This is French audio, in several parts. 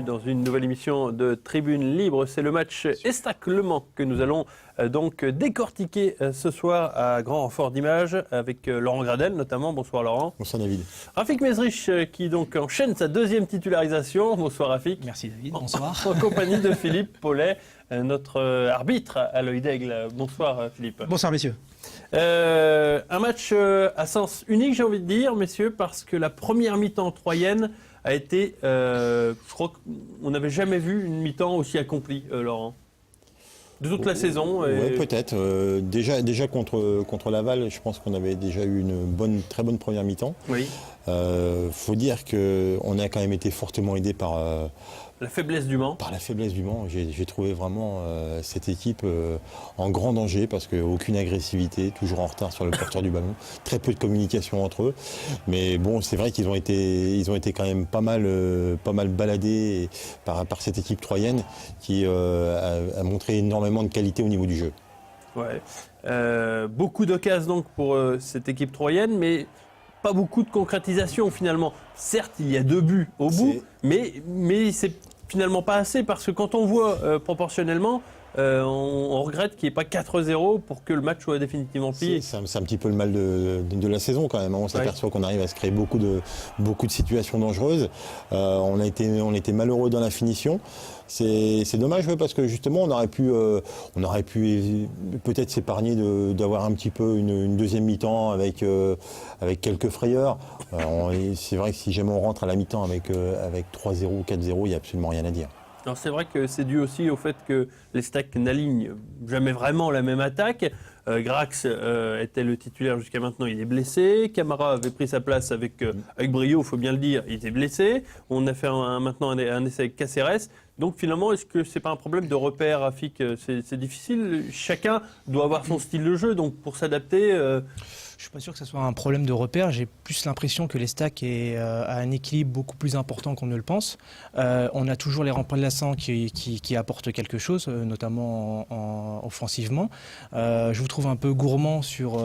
dans une nouvelle émission de Tribune Libre. C'est le match Estac-Le Mans que nous allons donc décortiquer ce soir à grand renfort d'images avec Laurent Gradel notamment. Bonsoir Laurent. Bonsoir David. Rafik Mezrich qui donc enchaîne sa deuxième titularisation. Bonsoir Rafik. Merci David, bonsoir. En compagnie de Philippe Paulet, notre arbitre à l'œil d'aigle. Bonsoir Philippe. Bonsoir messieurs. Un match à sens unique, j'ai envie de dire, messieurs, parce que la première mi-temps troyenne a été, je crois qu'on n'avait jamais vu une mi-temps aussi accomplie, Laurent. De toute la saison. Oui, peut-être. Déjà contre Laval, je pense qu'on avait déjà eu une très bonne première mi-temps. Oui. Faut dire qu'on a quand même été fortement aidé par la faiblesse du Mans. Par la faiblesse du Mans. J'ai trouvé vraiment cette équipe en grand danger parce qu'aucune agressivité, toujours en retard sur le porteur du ballon, très peu de communication entre eux. Mais bon, c'est vrai qu'ils ont été quand même pas mal baladés par cette équipe troyenne qui a montré énormément de qualité au niveau du jeu. Ouais. Beaucoup d'occasions donc pour cette équipe troyenne, mais pas beaucoup de concrétisation finalement. Certes, il y a 2 buts au bout, mais c'est finalement pas assez parce que quand on voit proportionnellement, on regrette qu'il n'y ait pas 4-0 pour que le match soit définitivement plié. C'est un petit peu le mal de la saison quand même. On s'aperçoit qu'on arrive à se créer beaucoup de situations dangereuses. On a été malheureux dans la finition. C'est dommage parce que justement on aurait pu peut-être s'épargner d'avoir un petit peu une deuxième mi-temps avec quelques frayeurs. C'est vrai que si jamais on rentre à la mi-temps avec 3-0 ou 4-0, il n'y a absolument rien à dire. Alors c'est vrai que c'est dû aussi au fait que l'Estac n'aligne jamais vraiment la même attaque. Grax était le titulaire jusqu'à maintenant, il est blessé. Camara avait pris sa place avec brio, il faut bien le dire, il était blessé. On a fait maintenant un essai avec Caceres. Donc finalement, est-ce que c'est pas un problème de repère, Rafik? C'est difficile. Chacun doit avoir son style de jeu, donc pour s'adapter. Je ne suis pas sûr que ce soit un problème de repère. J'ai plus l'impression que l'Estac a un équilibre beaucoup plus important qu'on ne le pense. On a toujours les remplaçants qui apportent quelque chose, notamment offensivement. Je vous trouve un peu gourmand sur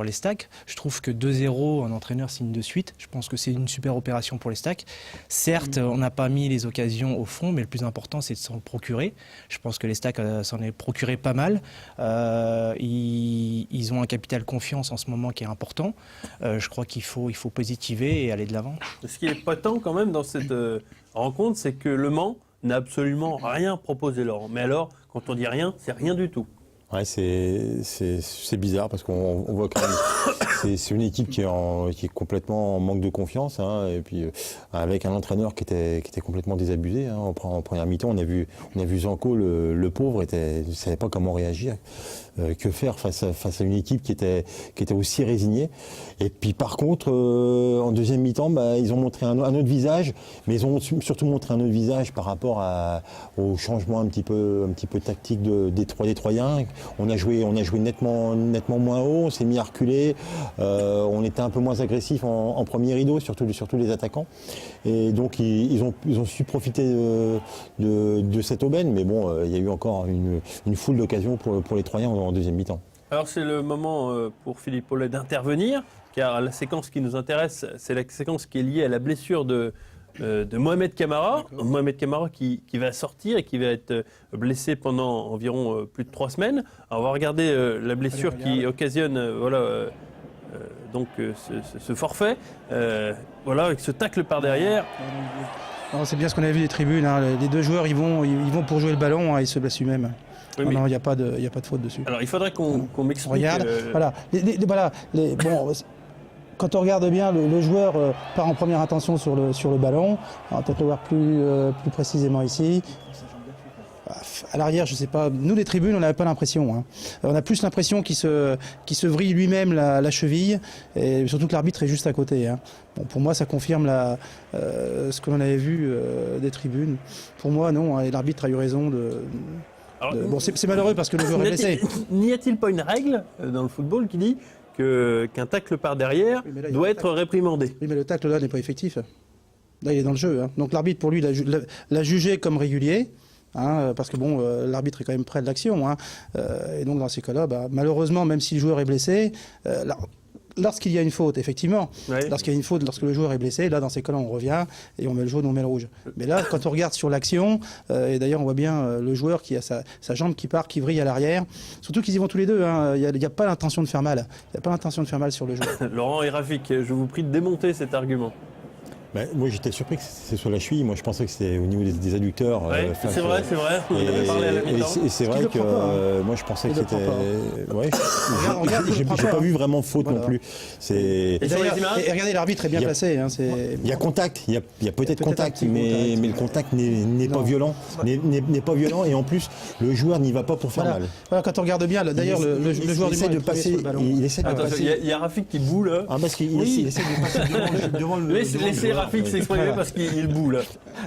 l'Estac. Je trouve que 2-0, un entraîneur signe de suite. Je pense que c'est une super opération pour l'Estac. Certes, on n'a pas mis les occasions au fond, mais le plus important, c'est de s'en procurer. Je pense que l'Estac s'en est procuré pas mal. Ils ont un capital confiance en ce moment qui est important. Je crois qu'il faut positiver et aller de l'avant. Ce qui est patent quand même dans cette rencontre, c'est que Le Mans n'a absolument rien proposé, Laurent. Mais alors, quand on dit rien, c'est rien du tout. Ouais, c'est bizarre parce qu'on voit quand même c'est une équipe qui est complètement en manque de confiance, hein, et puis avec un entraîneur qui était complètement désabusé, hein, en première mi-temps. On a vu Zanko, le pauvre, ne savait pas comment réagir, que faire face à une équipe qui était aussi résignée. Et puis par contre, en deuxième mi-temps, ils ont montré un autre visage, mais ils ont surtout montré un autre visage par rapport au changement un petit peu tactique des Troyens. On a joué nettement moins haut, on s'est mis à reculer, on était un peu moins agressif en premier rideau, surtout les attaquants. Et donc ils ont su profiter de cette aubaine, mais bon, il y a eu encore une foule d'occasions pour les Troyens en deuxième mi-temps. Alors c'est le moment pour Philippe Paulet d'intervenir, car la séquence qui nous intéresse, c'est la séquence qui est liée à la blessure de Mohamed Camara. Mohamed Camara qui va sortir et qui va être blessé pendant environ plus de 3 semaines. Alors on va regarder la blessure qui occasionne donc ce forfait. Voilà, avec ce tacle par derrière. C'est bien ce qu'on a vu des tribunes, hein. Les 2 joueurs ils vont pour jouer le ballon, hein, ils se blessent eux-mêmes. Oui, non, il n'y a pas de faute dessus. Alors il faudrait qu'on m'explique. Regarde, voilà. Bon, quand on regarde bien, le joueur part en première intention sur le ballon. On va peut-être le voir plus précisément ici. À l'arrière, je ne sais pas. Nous, les tribunes, on n'avait pas l'impression. Hein. On a plus l'impression qu'il se vrille lui-même la cheville, et surtout que l'arbitre est juste à côté. Hein. Bon, pour moi, ça confirme ce que l'on avait vu des tribunes. Pour moi, non. Hein, et l'arbitre a eu raison bon, c'est malheureux parce que le joueur est blessé. N'y a-t-il pas une règle dans le football qui dit qu'un tacle par derrière doit être réprimandé? Oui, mais le tacle là n'est pas effectif. Là, il est dans le jeu. Hein. Donc l'arbitre, pour lui, l'a jugé comme régulier. Hein, parce que bon, l'arbitre est quand même près de l'action. Hein. Et donc dans ces cas-là, malheureusement, même si le joueur est blessé, lorsqu'il y a une faute, effectivement, Ouais. lorsqu'il y a une faute, lorsque le joueur est blessé, là, dans ces cas-là, on revient et on met le jaune, on met le rouge. Mais là, quand on regarde sur l'action, et d'ailleurs, on voit bien le joueur qui a sa jambe qui part, qui vrille à l'arrière, surtout qu'ils y vont tous les deux, hein. Il n'y a pas l'intention de faire mal. Il n'y a pas l'intention de faire mal sur le joueur. Laurent et Rafik, je vous prie de démonter cet argument. Moi, j'étais surpris que ce soit la cheville. Moi, je pensais que c'était au niveau des adducteurs. Ouais, c'est vrai. On en avait parlé à la mi-temps. Et c'est vrai le que prend pas, hein. moi, je pensais Il que le prend c'était. Ouais, Regarde, il le j'ai prend pas pas, vu vraiment faute Voilà. non plus. C'est. Et sur les D'ailleurs, images et regardez, l'arbitre est bien Il y a- placé. Hein, Il y a contact, il y a peut-être peut-être un contact, petit mais contact. le contact n'est pas Non. violent. N'est pas violent et en plus, le joueur n'y va pas pour faire Voilà. mal. Voilà, quand on regarde bien, d'ailleurs, le joueur du essaie monde de passer. Il essaie de Attention, passer. il y a Rafik qui boue là. Ah, parce qu'il Oui. essaie de passer devant le. Laissez Rafik s'exprimer parce qu'il boue là.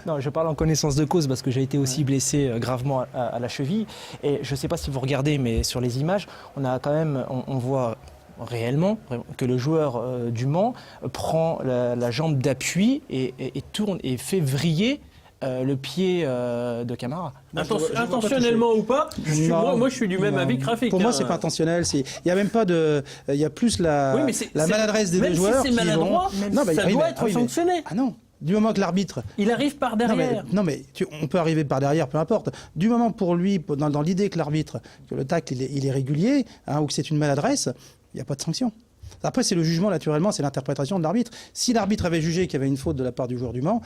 Non, je parle en connaissance de cause parce que j'ai été aussi blessé gravement à la cheville. Et je ne sais pas si vous regardez, mais sur les images, on voit réellement que le joueur du Mans prend la jambe d'appui et tourne et fait vriller le pied de Camara. Intentionnellement ou pas, moi je suis du même Non. avis que Rafik. Pour moi, hein. c'est pas intentionnel. Il y a même pas de. Il y a plus la maladresse des deux joueurs. Même si c'est maladroit, ça doit être sanctionné. Ah non. Du moment que l'arbitre. Il arrive par derrière. Non mais on peut arriver par derrière, peu importe. Du moment pour lui, dans l'idée que l'arbitre, que le tacle il est régulier, hein, ou que c'est une maladresse, il n'y a pas de sanction. Après, c'est le jugement, naturellement, c'est l'interprétation de l'arbitre. Si l'arbitre avait jugé qu'il y avait une faute de la part du joueur du Mans,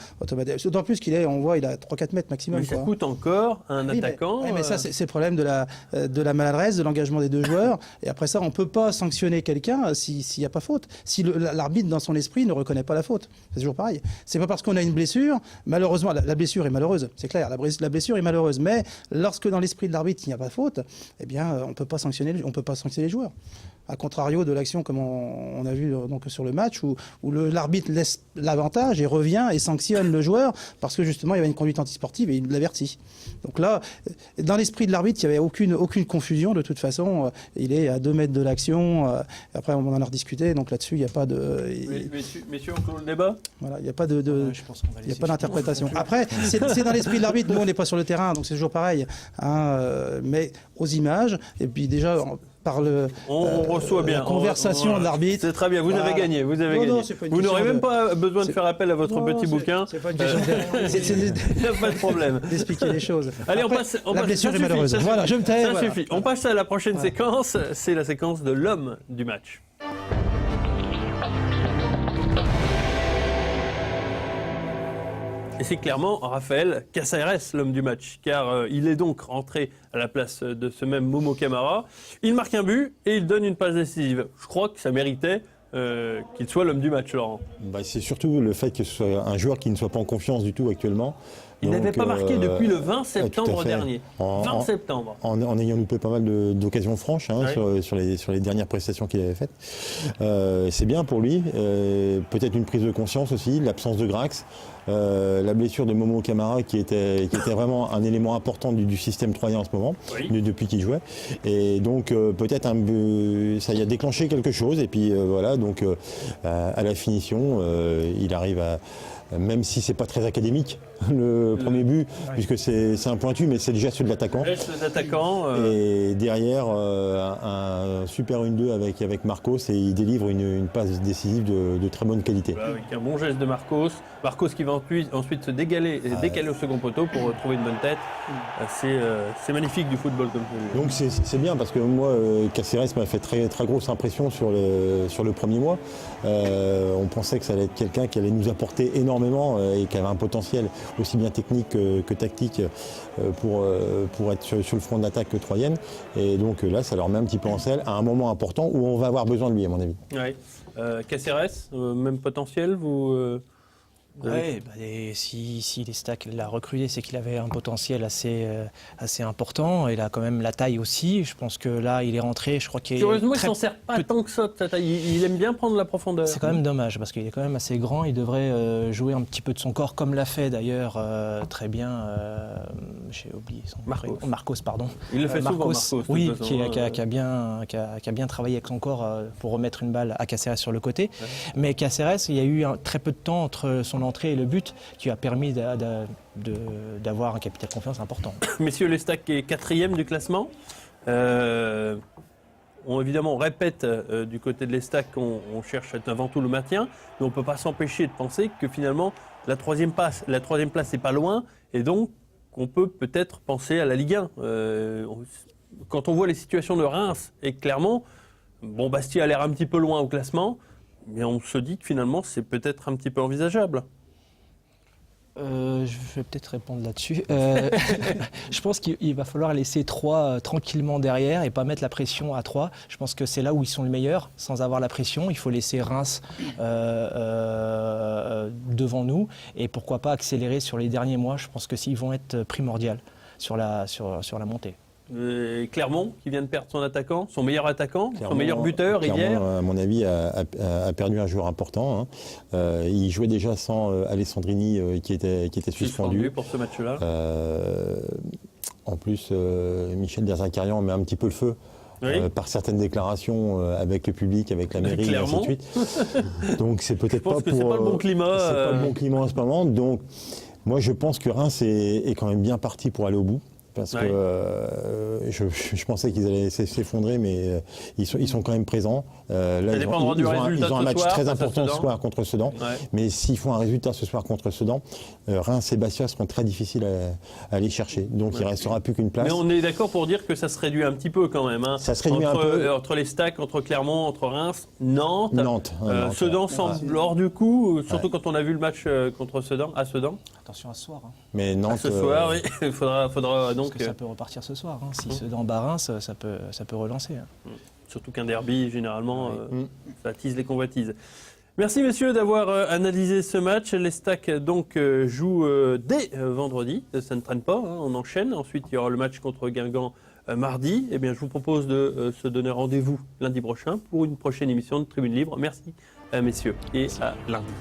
d'autant plus qu'il est, on voit, il a 3-4 mètres maximum. Mais ça quoi. coûte encore à un Oui, attaquant. mais ça, c'est le problème de la maladresse, de l'engagement des deux joueurs. Et après ça, on ne peut pas sanctionner quelqu'un s'il n'y a pas faute. Si l'arbitre, dans son esprit, ne reconnaît pas la faute. C'est toujours pareil. C'est pas parce qu'on a une blessure, malheureusement, la blessure est malheureuse, c'est clair, la blessure est malheureuse. Mais lorsque dans l'esprit de l'arbitre, il n'y a pas faute, eh bien, on ne peut pas sanctionner les joueurs. A contrario de l'action comme on a vu donc sur le match où l'arbitre laisse l'avantage et revient et sanctionne le joueur parce que justement il y avait une conduite antisportive et il l'avertit. Donc là, dans l'esprit de l'arbitre, il n'y avait aucune confusion de toute façon. Il est à 2 mètres de l'action. Après, on en a rediscuté. Donc là-dessus, il n'y a pas de. Messieurs, on clôt le débat. Voilà, il n'y a pas de. Je pense qu'on va Il n'y a laisser pas d'interprétation. Après, c'est dans l'esprit de l'arbitre. Nous, on n'est pas sur le terrain, donc c'est toujours pareil. Hein, mais aux images, et puis déjà par on reçoit bien. la conversation de l'arbitre. C'est très bien. Vous avez gagné. Vous avez gagné. Vous n'aurez même pas besoin de faire appel à votre petit bouquin. C'est pas une question Il n'y a pas de problème. d'expliquer les choses. Allez, Après, la blessure est malheureuse. Voilà, je me tais. Ça Voilà. suffit. On passe à la prochaine séquence. C'est la séquence de l'homme du match. Et c'est clairement Raphaël Caceres, l'homme du match, car il est donc rentré à la place de ce même Momo Camara. Il marque un but et il donne une passe décisive. Je crois que ça méritait qu'il soit l'homme du match, Laurent. C'est surtout le fait que ce soit un joueur qui ne soit pas en confiance du tout actuellement. Il n'avait pas marqué depuis le 20 septembre fait. dernier. 20 septembre. En ayant loupé pas mal d'occasions franches Ouais. sur les dernières prestations qu'il avait faites. C'est bien pour lui. Peut-être une prise de conscience aussi, l'absence de Grax. La blessure de Momo Camara qui était vraiment un élément important du système troyen en ce moment, Oui. depuis qu'il jouait. Et donc peut-être ça y a déclenché quelque chose. Et puis voilà, donc à la finition, il arrive à... Même si c'est pas très académique, le premier but, puisque c'est un pointu, mais c'est le geste de l'attaquant. Geste d'attaquant. Et derrière, un super 1-2 avec Marcos, et il délivre une passe décisive de très bonne qualité. Voilà, avec un bon geste de Marcos. Marcos qui va ensuite se décaler au second poteau pour trouver une bonne tête. C'est magnifique du football comme ça. Donc c'est bien parce que moi, Caceres m'a fait très, très grosse impression sur le premier mois. On pensait que ça allait être quelqu'un qui allait nous apporter énormément et qui avait un potentiel aussi bien technique que tactique pour être sur le front d'attaque troyenne. Et donc là, ça leur met un petit peu en selle à un moment important où on va avoir besoin de lui, à mon avis. Ouais. Caceres, même potentiel, vous Oui, si les stacks l'a recruté, c'est qu'il avait un potentiel assez important. Il a quand même la taille aussi. Je pense que là, il est rentré. Je crois qu'il Curieusement, il ne s'en sert pas tant que ça de sa taille. Il aime bien prendre la profondeur. C'est quand même dommage parce qu'il est quand même assez grand. Il devrait jouer un petit peu de son corps, comme l'a fait d'ailleurs très bien. J'ai oublié son Marcos. Marcos, pardon. Il le fait souvent, Marcos. de Oui, toute façon, qui a bien travaillé avec son corps pour remettre une balle à Caceres sur le côté. Ouais. Mais Caceres, il y a eu très peu de temps entre son entrée et le but qui a permis d'avoir un capital confiance important. Messieurs, l'Estac est 4e du classement. évidemment, on répète du côté de l'Estac qu'on cherche avant tout le maintien, mais on ne peut pas s'empêcher de penser que finalement, la troisième place n'est pas loin, et donc on peut peut-être penser à la Ligue 1. Quand on voit les situations de Reims et Clermont, bon, Bastia a l'air un petit peu loin au classement, mais on se dit que finalement, c'est peut-être un petit peu envisageable. Je vais peut-être répondre là-dessus. Je pense qu'il va falloir laisser 3 tranquillement derrière et pas mettre la pression à 3. Je pense que c'est là où ils sont les meilleurs, sans avoir la pression. Il faut laisser Reims devant nous et pourquoi pas accélérer sur les derniers mois. Je pense que s'ils vont être primordiaux sur la montée. Clermont, qui vient de perdre son attaquant, son meilleur attaquant, son meilleur buteur, Rivière. À mon avis, a perdu un joueur important. Il jouait déjà sans Alessandrini qui était suspendu. Pour ce match-là. En plus, Michel Derzakarian met un petit peu le feu. Oui. Par certaines déclarations avec le public, avec la mairie, et ainsi de suite. Donc c'est peut-être pas c'est pas le bon climat. C'est pas le bon climat en ce moment. Donc moi je pense que Reims est quand même bien parti pour aller au bout. Parce que je pensais qu'ils allaient s'effondrer, mais ils sont quand même présents. Là, ils ont un match très important ce soir contre Sedan. Ouais. Mais s'ils font un résultat ce soir contre Sedan, Reims et Bastia seront très difficiles à aller chercher. Donc il ne restera plus qu'une place. Mais on est d'accord pour dire que ça se réduit un petit peu quand même. Hein. Ça se réduit un peu. Entre les Stacks, entre Clermont, entre Reims, Nantes. Sedan semble hors du coup, surtout quand on a vu le match contre Sedan, à Sedan. Attention à ce soir. Hein. Mais Nantes, ce soir, oui. Il faudra donc. Parce que ça peut repartir ce soir. Hein. Si Sedan bat Reims, ça peut relancer. Hein. Surtout qu'un derby, généralement, ça attise les convoitises. Merci messieurs d'avoir analysé ce match. l'Estac donc joue dès vendredi. Ça ne traîne pas, hein, on enchaîne. Ensuite, il y aura le match contre Guingamp mardi. Eh bien, je vous propose de se donner rendez-vous lundi prochain pour une prochaine émission de Tribune Libre. Merci messieurs et à lundi.